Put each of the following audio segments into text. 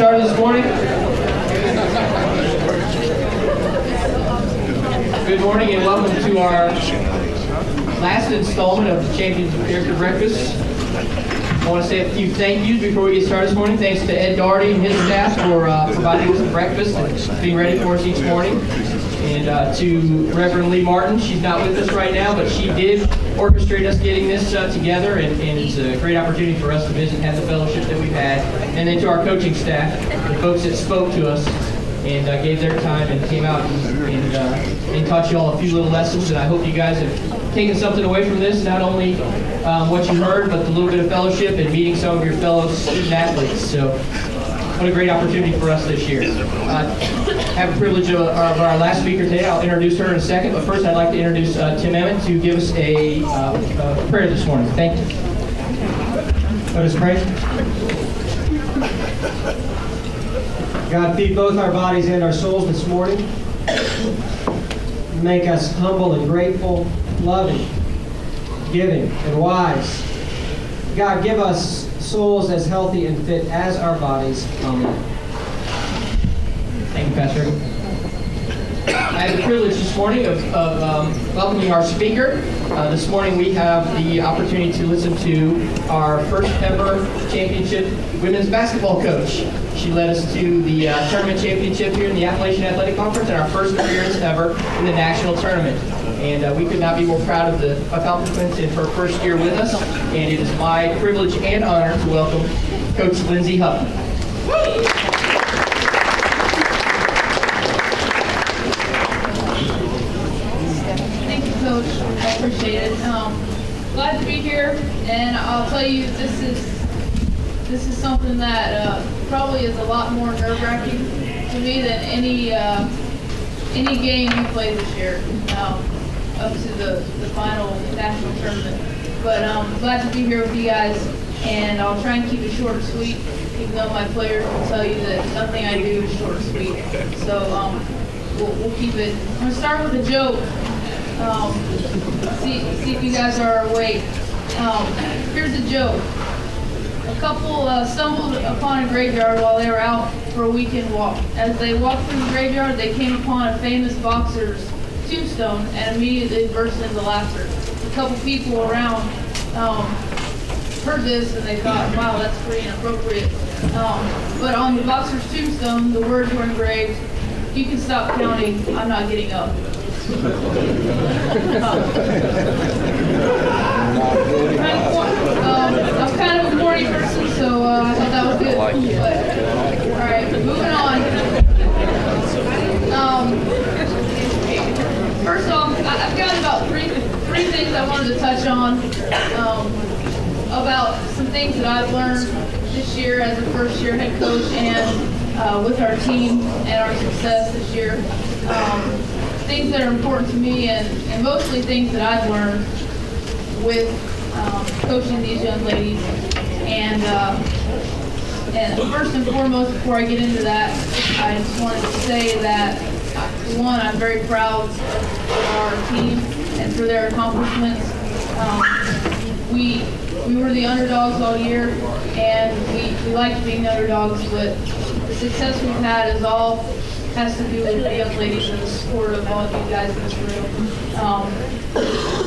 started this morning? Good morning and welcome to our last installment of the Champions of Character Breakfast. I want to say a few thank yous before we get started this morning. Thanks to Ed Doherty and his staff for providing us with breakfast and being ready for us each morning. And to Reverend Lee Martin, she's not with us right now, but she did orchestrate us getting this together, and it's a great opportunity for us to visit and have the fellowship that we've had. And then to our coaching staff, the folks that spoke to us and gave their time and came out and taught you all a few little lessons. And I hope you guys have taken something away from this, not only what you heard, but the little bit of fellowship and meeting some of your fellow student athletes. So what a great opportunity for us this year. I have the privilege of our last speaker today. I'll introduce her in a second, but first I'd like to introduce Tim Emmett to give us a prayer this morning. Thank you. Let us pray. God, feed both our bodies and our souls this morning. Make us humble and grateful, loving, giving, and wise. God, give us souls as healthy and fit as our bodies. Amen. Thank you, Pastor. I have the privilege this morning of welcoming our speaker. This morning we have the opportunity to listen to our first ever championship women's basketball coach. She led us to the tournament championship here in the Appalachian Athletic Conference and our first appearance ever in the national tournament. And we could not be more proud of the accomplishments in her first year with us. And it is my privilege and honor to welcome Coach Lindsey Huffman. Thank you, Coach. I appreciate it. Glad to be here, and I'll tell you, this is something that probably is a lot more nerve-wracking to me than any game you played this year, up to the final national tournament. But I'm glad to be here with you guys, and I'll try and keep it short and sweet, even though my players will tell you that nothing I do is short and sweet. So we'll keep it. I'm going to start with a joke. See if you guys are awake. Here's a joke. A couple stumbled upon a graveyard while they were out for a weekend walk. As they walked through the graveyard, they came upon a famous boxer's tombstone and immediately burst into laughter. A couple people around heard this and they thought, wow, that's pretty inappropriate. But on the boxer's tombstone, the words were engraved, "You can stop counting, I'm not getting up." I'm kind of a morning person, so I thought that was good. But, all right, moving on. First off, I've got about three things I wanted to touch on about some things that I've learned this year as a first-year head coach and with our team and our success this year. Things that are important to me and mostly things that I've learned with coaching these young ladies. And first and foremost, before I get into that, I just wanted to say that, one, I'm very proud of our team and for their accomplishments. We were the underdogs all year, and we liked being underdogs, but the success we've had has to do with the young ladies and the support of all of you guys in this room.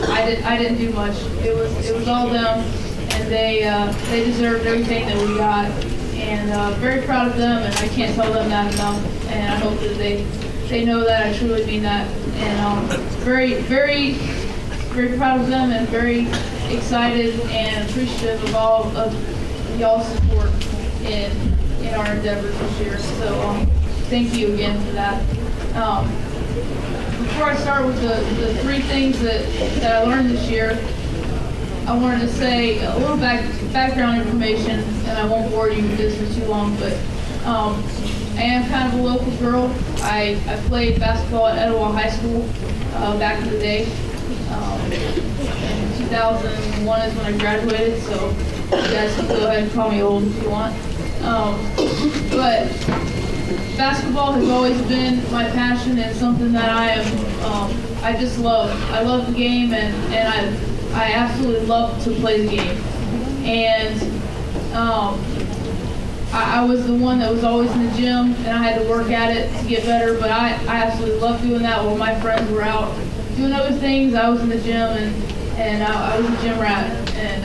I didn't do much. It was all them, and they deserved everything that we got. And very proud of them, and I can't tell them that enough. And I hope that they know that I truly mean that. And very, very, very proud of them, and very excited and appreciative of all of y'all's support in our endeavors this year. So. Thank you again for that. Before I start with the three things that I learned this year, I wanted to say a little background information, and I won't bore you with this for too long, but I am kind of a local girl. I played basketball at Etowah High School back in the day. In 2001 is when I graduated, so you guys can go ahead and call me old if you want. But basketball has always been my passion and something that I just love. I love the game, and I absolutely love to play the game. And I was the one that was always in the gym, and I had to work at it to get better, but I absolutely loved doing that while my friends were out doing other things. I was in the gym, and I was a gym rat, and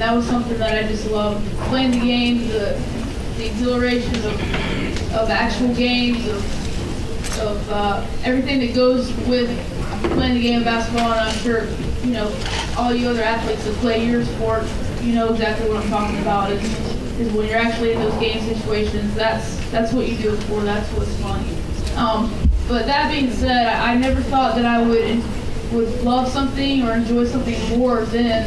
that was something that I just loved. Playing the games, the exhilaration of actual games, of everything that goes with playing the game of basketball, and I'm sure, you know, all you other athletes that play your sport, you know exactly what I'm talking about, is when you're actually in those game situations, that's what you do it for, that's what's fun. But that being said, I never thought that I would love something or enjoy something more than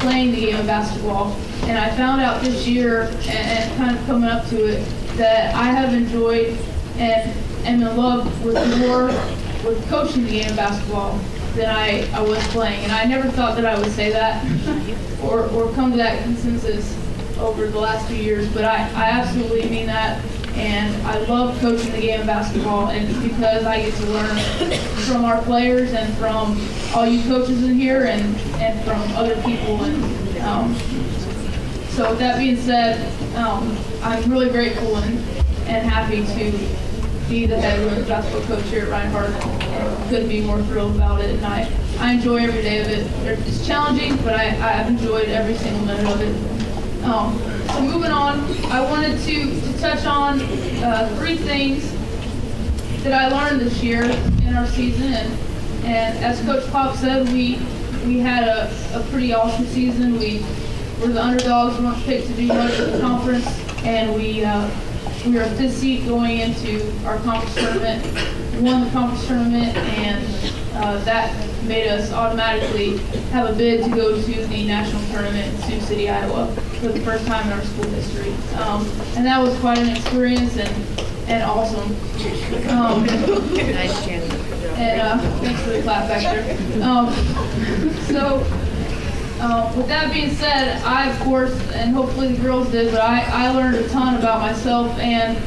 playing the game of basketball. And I found out this year, and kind of coming up to it, that I have enjoyed and am in love with coaching the game of basketball than I was playing. And I never thought that I would say that or come to that consensus over the last few years, but I absolutely mean that. And I love coaching the game of basketball, and it's because I get to learn from our players and from all you coaches in here and from other people. And so with that being said, I'm really grateful and happy to be the head women's basketball coach here at Reinhardt, and couldn't be more thrilled about it. And I enjoy every day of it. It's challenging, but I've enjoyed every single minute of it. So moving on, I wanted to touch on 3 things that I learned this year in our season. And as Coach Pop said, we had a pretty awesome season. We were the underdogs, we weren't picked to do much of the conference, and we were a 5th seed going into our conference tournament, won the conference tournament, and that made us automatically have a bid to go to the national tournament in Sioux City, Iowa, for the first time in our school history. And that was quite an experience and awesome. Nice, Jen. And thanks for the clap back there. With that being said, I, of course, and hopefully the girls did, but I learned a ton about myself, and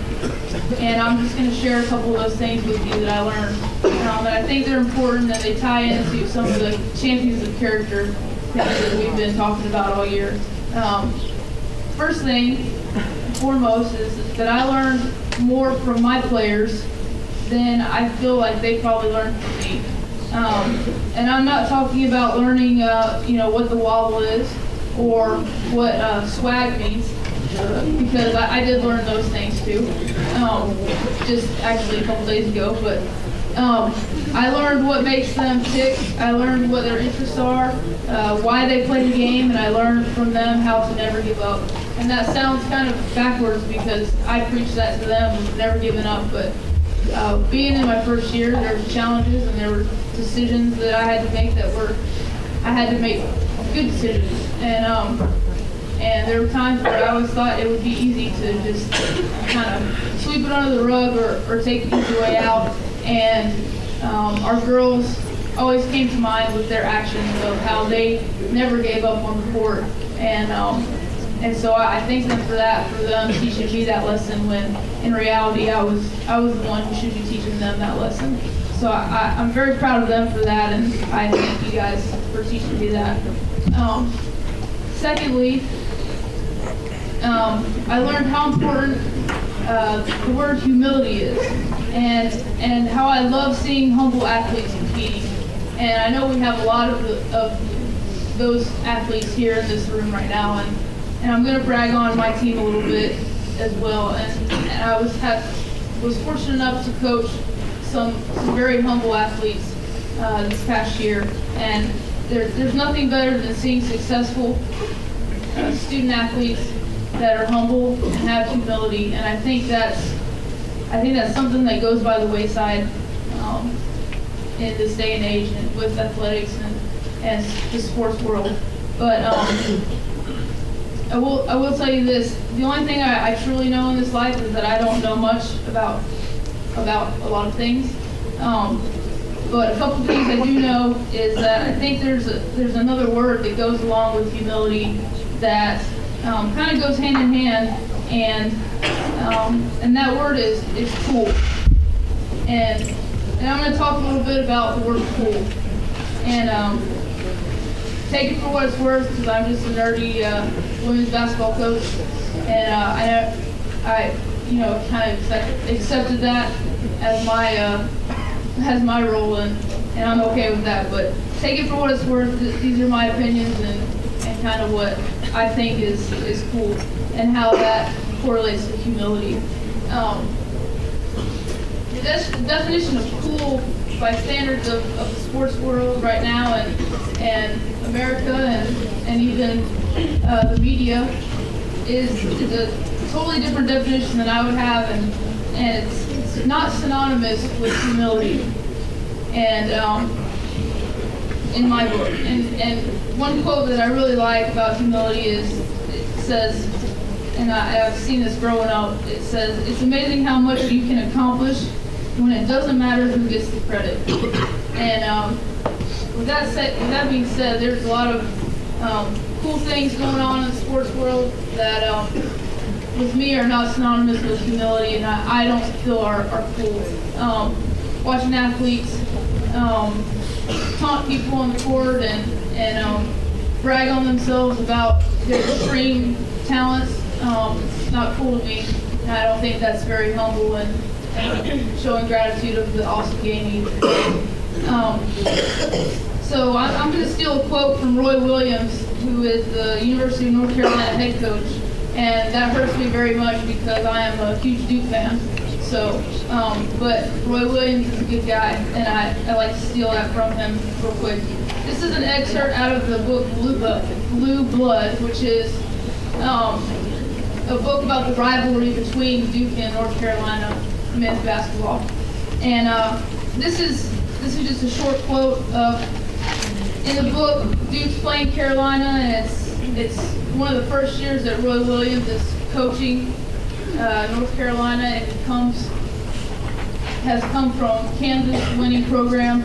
I'm just going to share a couple of those things with you that I learned. And I think they're important, and they tie into some of the champions of character that we've been talking about all year. First thing, foremost, is that I learned more from my players than I feel like they probably learned from me. And I'm not talking about learning, what the wobble is or what swag means, because I did learn those things too, just actually a couple days ago. But I learned what makes them tick. I learned what their interests are, why they play the game, and I learned from them how to never give up. And that sounds kind of backwards because I preach that to them, never giving up. But being in my first year, there were challenges and there were decisions that I had to make I had to make good decisions. And there were times where I always thought it would be easy to just kind of sweep it under the rug or take the easy way out. And our girls always came to mind with their actions of how they never gave up on the court. And so I thank them for that, for them teaching me that lesson when in reality I was the one who should be teaching them that lesson. So I'm very proud of them for that, and I thank you guys for teaching me that. Secondly, I learned how important the word humility is, and how I love seeing humble athletes competing. And I know we have a lot of those athletes here in this room right now, and I'm going to brag on my team a little bit as well. And I was fortunate enough to coach some very humble athletes this past year. And there's nothing better than seeing successful student athletes that are humble and have humility. And I think that's something that goes by the wayside in this day and age and with athletics and the sports world. But I will tell you this: the only thing I truly know in this life is that I don't know much about a lot of things. But a couple of things I do know is that I think there's another word that goes along with humility that kind of goes hand in hand, and that word is cool. And I'm going to talk a little bit about the word cool. And take it for what it's worth, because I'm just a nerdy women's basketball coach, and I kind of accepted that as my role, and I'm okay with that. But take it for what it's worth. These are my opinions and kind of what I think is cool, and how that correlates to humility. The definition of cool by standards of the sports world right now and America and even the media is a totally different definition than I would have, and it's not synonymous with humility. And in my book, and one quote that I really like about humility is, it says, and I've seen this growing up, it says, "It's amazing how much you can accomplish when it doesn't matter who gets the credit." And with that being said, there's a lot of cool things going on in the sports world that with me are not synonymous with humility, and I don't feel are cool. Watching athletes taunt people on the court and brag on themselves about their extreme talents, it's not cool to me. And I don't think that's very humble and showing gratitude of the awesome game either. So I'm going to steal a quote from Roy Williams, who is the University of North Carolina head coach, and that hurts me very much because I am a huge Duke fan. So, but Roy Williams is a good guy, and I like to steal that from him real quick. This is an excerpt out of the book Blue Blood, which is a book about the rivalry between Duke and North Carolina men's basketball. And this is just a short quote in the book. Duke's playing Carolina, and it's one of the first years that Roy Williams is coaching North Carolina, and has come from Kansas winning program,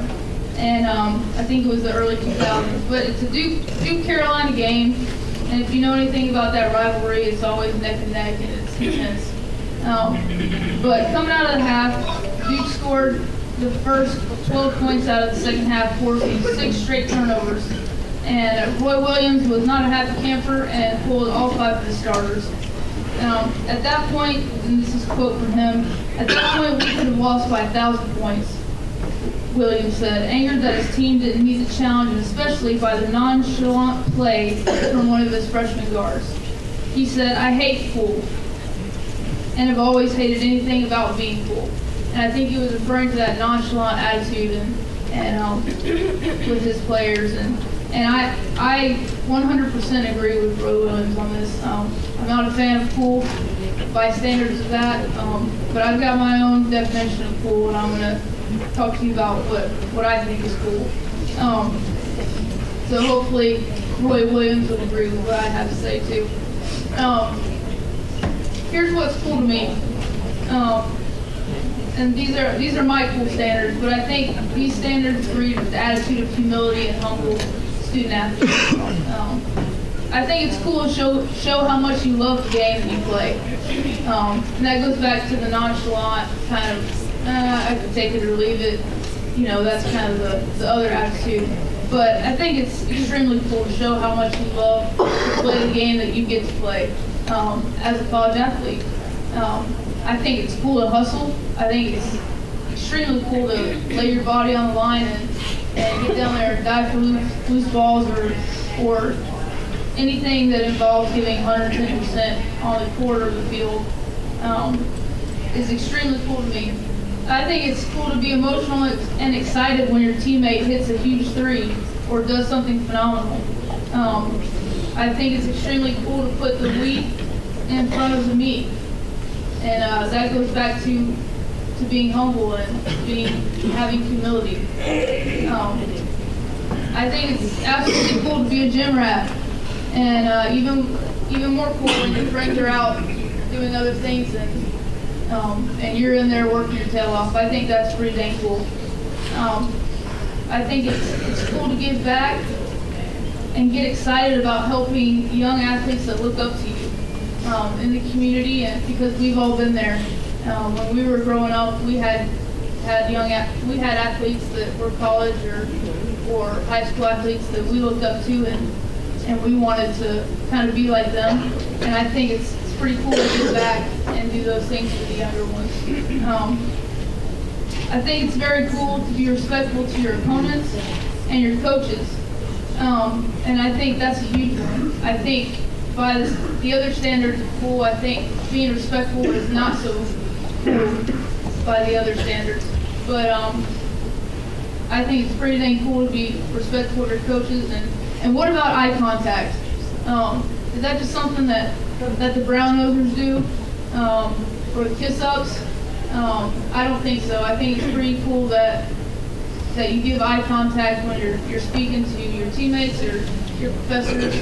and I think it was the early 2000s. But it's a Duke Carolina game, and if you know anything about that rivalry, it's always neck and neck, and it's intense. But coming out of the half, Duke scored the first 12 points out of the second half, forcing 6 straight turnovers. And Roy Williams was not a happy camper and pulled all 5 of the starters. At that point, and this is a quote from him, "At that point we could have lost by 1,000 points," Williams said, angered that his team didn't meet the challenge, and especially by the nonchalant play from one of his freshman guards. He said, "I hate cool, and have always hated anything about being cool." And I think he was referring to that nonchalant attitude and with his players. And I 100% agree with Roy Williams on this. I'm not a fan of cool by standards of that, but I've got my own definition of cool, and I'm going to talk to you about what I think is cool. So hopefully Roy Williams will agree with what I have to say too. Here's what's cool to me. And these are my cool standards, but I think these standards breed the attitude of humility and humble student athletes. I think it's cool to show how much you love the game that you play. And that goes back to the nonchalant kind of, I can take it or leave it. That's kind of the other attitude. But I think it's extremely cool to show how much you love to play the game that you get to play as a college athlete. I think it's cool to hustle. I think it's extremely cool to lay your body on the line and get down there and dive for loose balls or anything that involves giving 110% on the court or the field is extremely cool to me. I think it's cool to be emotional and excited when your teammate hits a huge 3 or does something phenomenal. I think it's extremely cool to put the wheat in front of the meat. And that goes back to being humble and having humility. I think it's absolutely cool to be a gym rat, and even more cool when your friends are out doing other things and you're in there working your tail off. I think that's pretty dang cool. I think it's cool to give back and get excited about helping young athletes that look up to you in the community, and because we've all been there. When we were growing up, we had athletes that were college or or high school athletes that we looked up to, and we wanted to kind of be like them. And I think it's pretty cool to give back and do those things for the younger ones. I think it's very cool to be respectful to your opponents and your coaches. And I think that's a huge one. I think by the other standards of cool, I think being respectful is not so cool by the other standards. But I think it's pretty dang cool to be respectful of your coaches. And what about eye contact? Is that just something that the brown nosers do? Or the kiss-ups? I don't think so. I think it's pretty cool that you give eye contact when you're speaking to your teammates or your professors,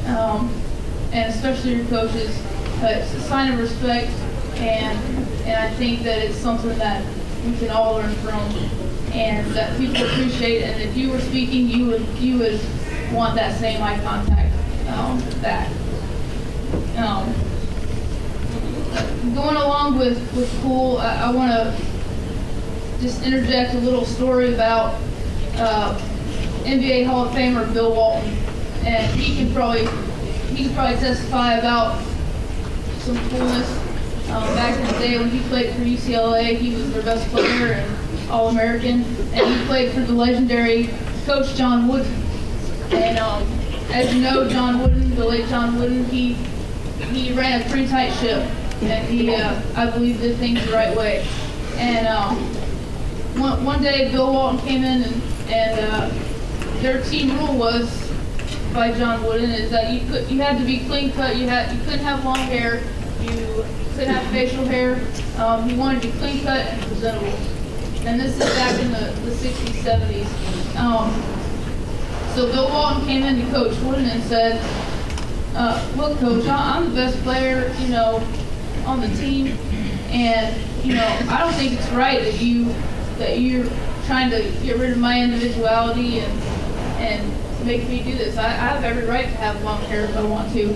and especially your coaches. It's a sign of respect, and I think that it's something that we can all learn from, and that people appreciate. And if you were speaking, you would want that same eye contact back. Going along with cool, I want to just interject a little story about NBA Hall of Famer Bill Walton, and he could probably testify about some coolness. Back in the day when he played for UCLA, he was their best player and All-American, and he played for the legendary coach John Wooden. And as you know, John Wooden, the late John Wooden, he ran a pretty tight ship, and he, I believe, did things the right way. And one day, Bill Walton came in, and their team rule was, by John Wooden, is that you had to be clean cut. You couldn't have long hair. You couldn't have facial hair. He wanted you clean cut and presentable. And this is back in the 60s, 70s. So Bill Walton came in to Coach Wooden and said, "Look, Coach, I'm the best player, on the team, and I don't think it's right that you're trying to get rid of my individuality and make me do this. I have every right to have long hair if I want to."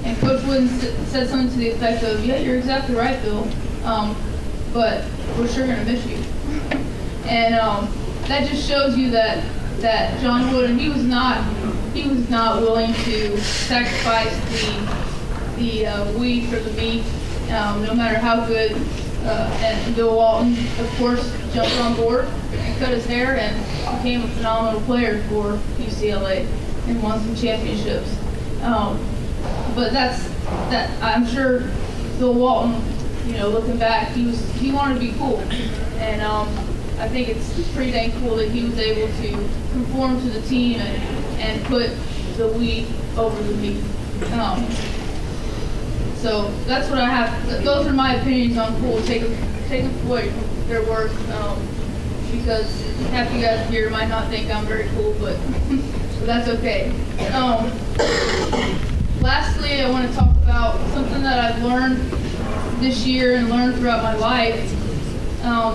And Coach Wooden said something to the effect of, "Yeah, you're exactly right, Bill, but we're sure gonna miss you." And that just shows you that John Wooden, he was not willing to sacrifice the we for the me, no matter how good. And Bill Walton, of course, jumped on board and cut his hair and became a phenomenal player for UCLA and won some championships. But that I'm sure Bill Walton, looking back, he wanted to be cool, and I think it's pretty dang cool that he was able to conform to the team and put the we over the me. So that's what I have. Those are my opinions on cool. Take them for their work, because half you guys here might not think I'm very cool, but that's okay. Lastly, I want to talk about something that I've learned this year and learned throughout my life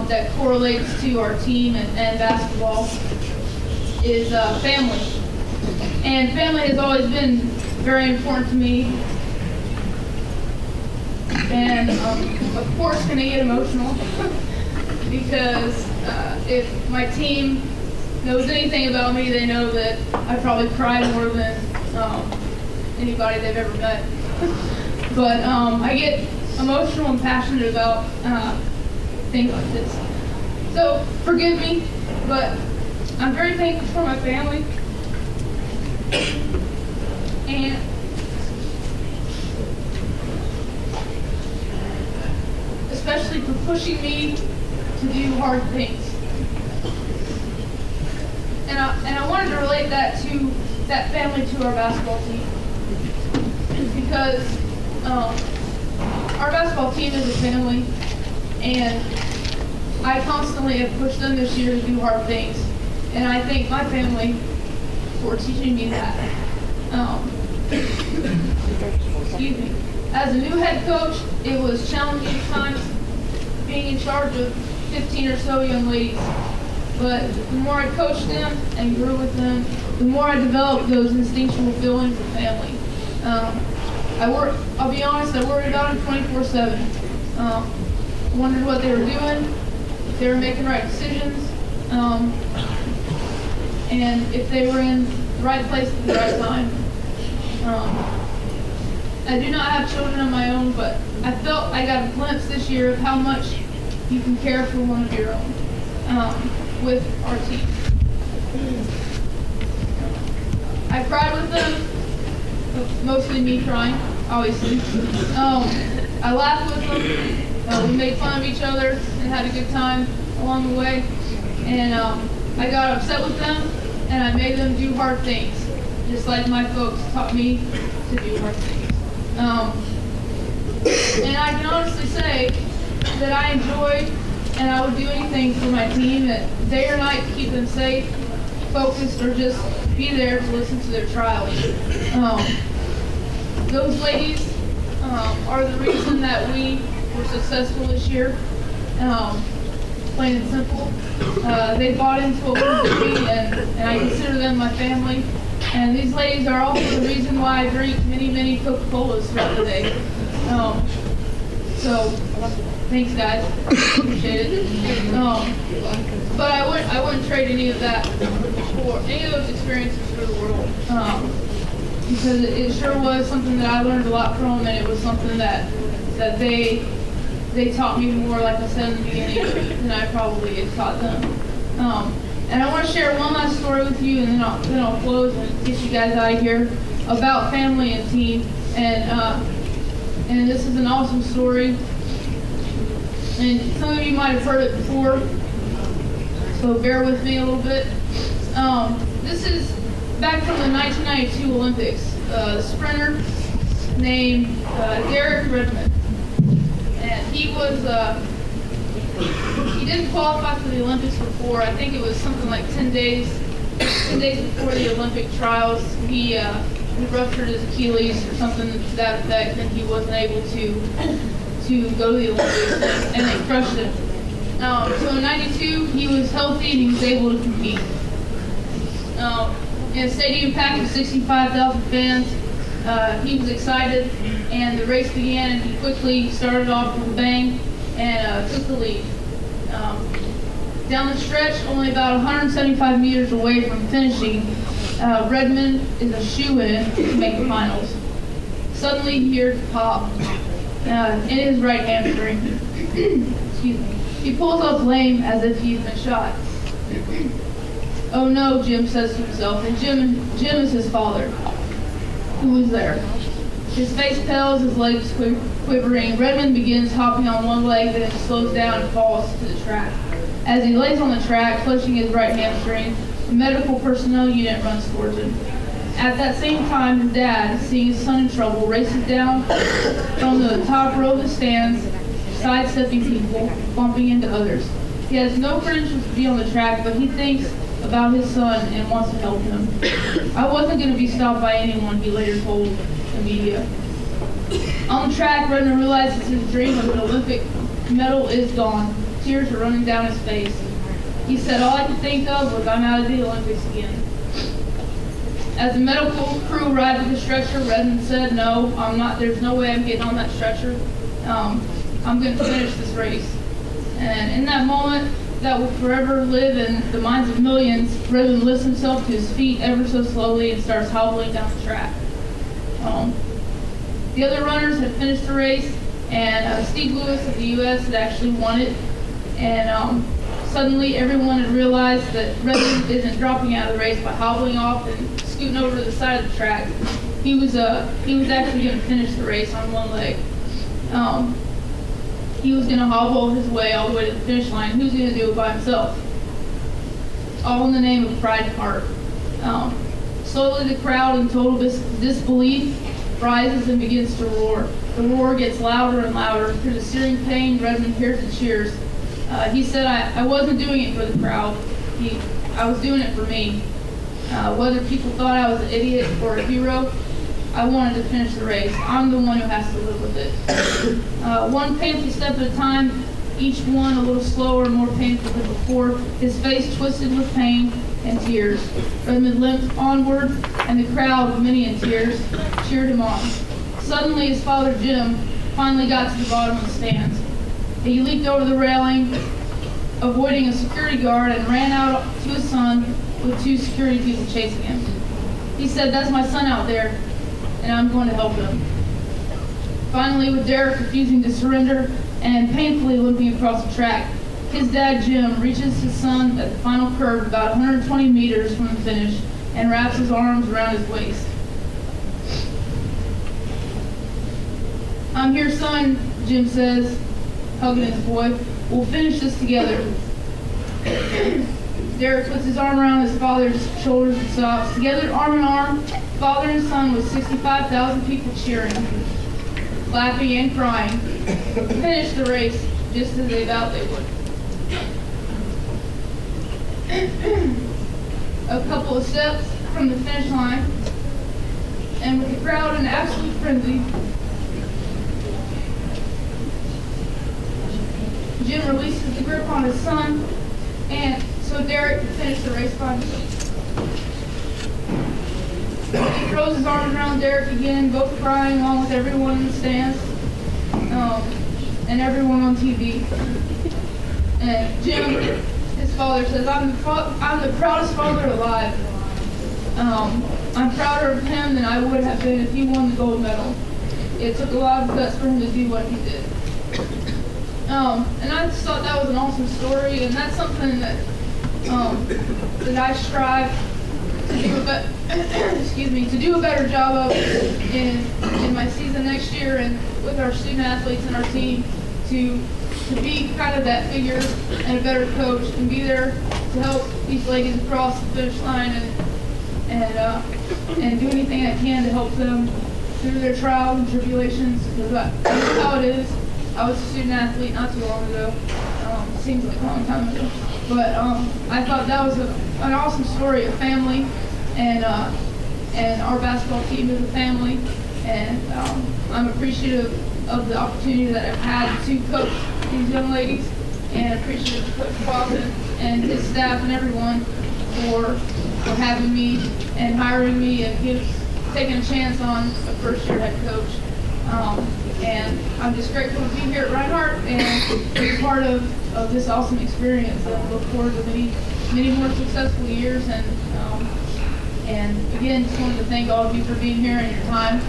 that correlates to our team and basketball is family. And family has always been very important to me. And of course, going to get emotional because if my team knows anything about me, they know that I probably cry more than anybody they've ever met. But I get emotional and passionate about things like this. So forgive me, but I'm very thankful for my family. And especially for pushing me to do hard things. And I wanted to relate that to that family to our basketball team. Because our basketball team is a family, and I constantly have pushed them this year to do hard things. And I thank my family for teaching me that. Excuse me. As a new head coach, it was challenging at times being in charge of 15 or so young ladies. But the more I coached them and grew with them, the more I developed those instinctual feelings of family. I'll be honest, I worried about them 24/7. Wondered what they were doing, if they were making right decisions. and if they were in the right place at the right time. I do not have children of my own, but I felt I got a glimpse this year of how much you can care for one of your own with our team. I cried with them, mostly me crying, obviously. I laughed with them. We made fun of each other and had a good time along the way. And I got upset with them, and I made them do hard things, just like my folks taught me to do hard things. And I can honestly say that I enjoyed and I would do anything for my team, day or night, to keep them safe, focused, or just be there to listen to their trials. Those ladies are the reason that we were successful this year, plain and simple. They bought into what we were doing, and I consider them my family. And these ladies are also the reason why I drink many, many Coca-Colas throughout the day. So, thanks guys, appreciate it. But I wouldn't trade any of that for any of those experiences for the world. Because it sure was something that I learned a lot from, and it was something that they taught me more, like I said in the beginning, than I probably had taught them. And I want to share one last story with you, and then I'll close and get you guys out of here, about family and team. And this is an awesome story. And some of you might have heard it before, so bear with me a little bit. This is back from the 1992 Olympics. A sprinter named Derek Redmond. And he didn't qualify for the Olympics before. I think it was something like 10 days before the Olympic trials. He ruptured his Achilles or something to that effect, and he wasn't able to go to the Olympics, and they crushed him. So in '92, he was healthy and he was able to compete. In a stadium packed with 65,000 fans, he was excited, and the race began, and he quickly started off with a bang and took the lead. Down the stretch, only about 175 meters away from finishing, Redmond is a shoo-in to make the finals. Suddenly he hears a pop in his right hamstring. Excuse me. He pulls up lame as if he's been shot. Oh no, Jim says to himself, and Jim is his father, who was there. His face pales, his legs quivering. Redmond begins hopping on one leg, then slows down and falls to the track. As he lays on the track, clutching his right hamstring, the medical personnel unit runs towards him. At that same time, his dad, seeing his son in trouble, races down from the top row of the stands, sidestepping people, bumping into others. He has no credentials to be on the track, but he thinks about his son and wants to help him. I wasn't going to be stopped by anyone, he later told the media. On the track, Redmond realizes his dream of an Olympic medal is gone. Tears are running down his face. He said, all I could think of was, I'm out of the Olympics again. As the medical crew arrived at the stretcher, Redmond said, no, I'm not. There's no way I'm getting on that stretcher. I'm going to finish this race. And in that moment, that will forever live in the minds of millions, Redmond lifts himself to his feet ever so slowly and starts hobbling down the track. The other runners had finished the race, and Steve Lewis of the U.S. had actually won it. And suddenly everyone had realized that Redmond isn't dropping out of the race by hobbling off and scooting over to the side of the track. He was actually going to finish the race on one leg. He was going to hobble his way all the way to the finish line. He was going to do it by himself. All in the name of pride and heart. Slowly the crowd in total disbelief rises and begins to roar. The roar gets louder and louder. Through the searing pain, Redmond hears the cheers. He said, I wasn't doing it for the crowd. I was doing it for me. Whether people thought I was an idiot or a hero, I wanted to finish the race. I'm the one who has to live with it. One painful step at a time, each one a little slower and more painful than before. His face twisted with pain and tears. Redmond limped onward, and the crowd, many in tears, cheered him on. Suddenly, his father, Jim, finally got to the bottom of the stands. He leaped over the railing, avoiding a security guard, and ran out to his son with 2 security people chasing him. He said, "That's my son out there, and I'm going to help him." Finally, with Derek refusing to surrender and painfully limping across the track, his dad, Jim, reaches his son at the final curve about 120 meters from the finish and wraps his arms around his waist. "I'm here, son," Jim says, hugging his boy. "We'll finish this together." Derek puts his arm around his father's shoulders and sobs. Together, arm in arm, father and son with 65,000 people cheering, clapping and crying, finished the race just as they vowed they would. A couple of steps from the finish line, and with the crowd in absolute frenzy, Jim releases the grip on his son, and so Derek can finish the race by himself. He throws his arms around Derek again, both crying along with everyone in the stands, and everyone on TV. And Jim, his father, says, I'm the proudest father alive. I'm prouder of him than I would have been if he won the gold medal. It took a lot of guts for him to do what he did." And I just thought that was an awesome story, and that's something that I strive to do to do a better job of in my season next year, and with our student athletes and our team, to be kind of that figure and a better coach, and be there to help these ladies across the finish line, and do anything I can to help them through their trials and tribulations, because that's how it is. I was a student athlete not too long ago. Seems like a long time ago. But I thought that was an awesome story of family, and our basketball team is a family, and I'm appreciative of the opportunity that I've had to coach these young ladies, and appreciative of Coach Chaplain and his staff and everyone for having me and hiring me and taking a chance on a first-year head coach. And I'm just grateful to be here at Reinhardt and be part of this awesome experience. I look forward to many more successful years. And again, just wanted to thank all of you for being here and your time.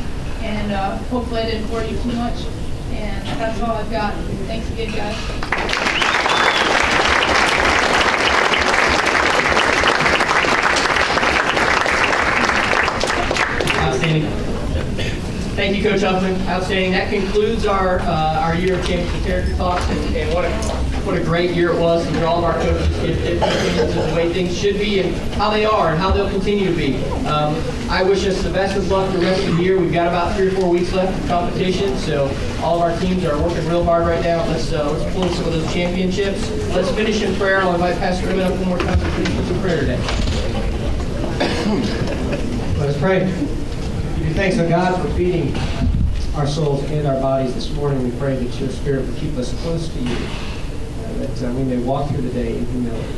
And hopefully I didn't bore you too much. And that's all I've got. Thanks again, guys. Outstanding. Thank you, Coach Huffman. Outstanding. That concludes our year of championship character talks, and what a great year it was. And all of our coaches get the way things should be, and how they are, and how they'll continue to be. I wish us the best of luck the rest of the year. We've got about 3 or 4 weeks left of competition, so all of our teams are working real hard right now. Let's pull some of those championships. Let's finish in prayer. I'll invite Pastor Ribbon up one more time to finish with some prayer today. Let us pray. Give you thanks, O God, for feeding our souls and our bodies this morning. We pray that your Spirit will keep us close to you, that we may walk through the day in humility,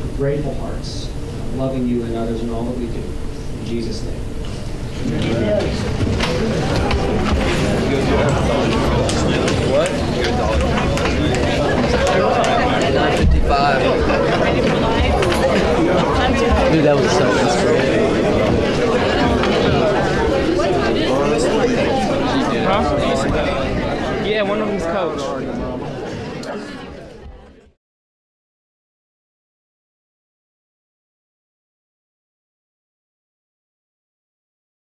with grateful hearts, loving you and others in all that we do. In Jesus' name. Amen.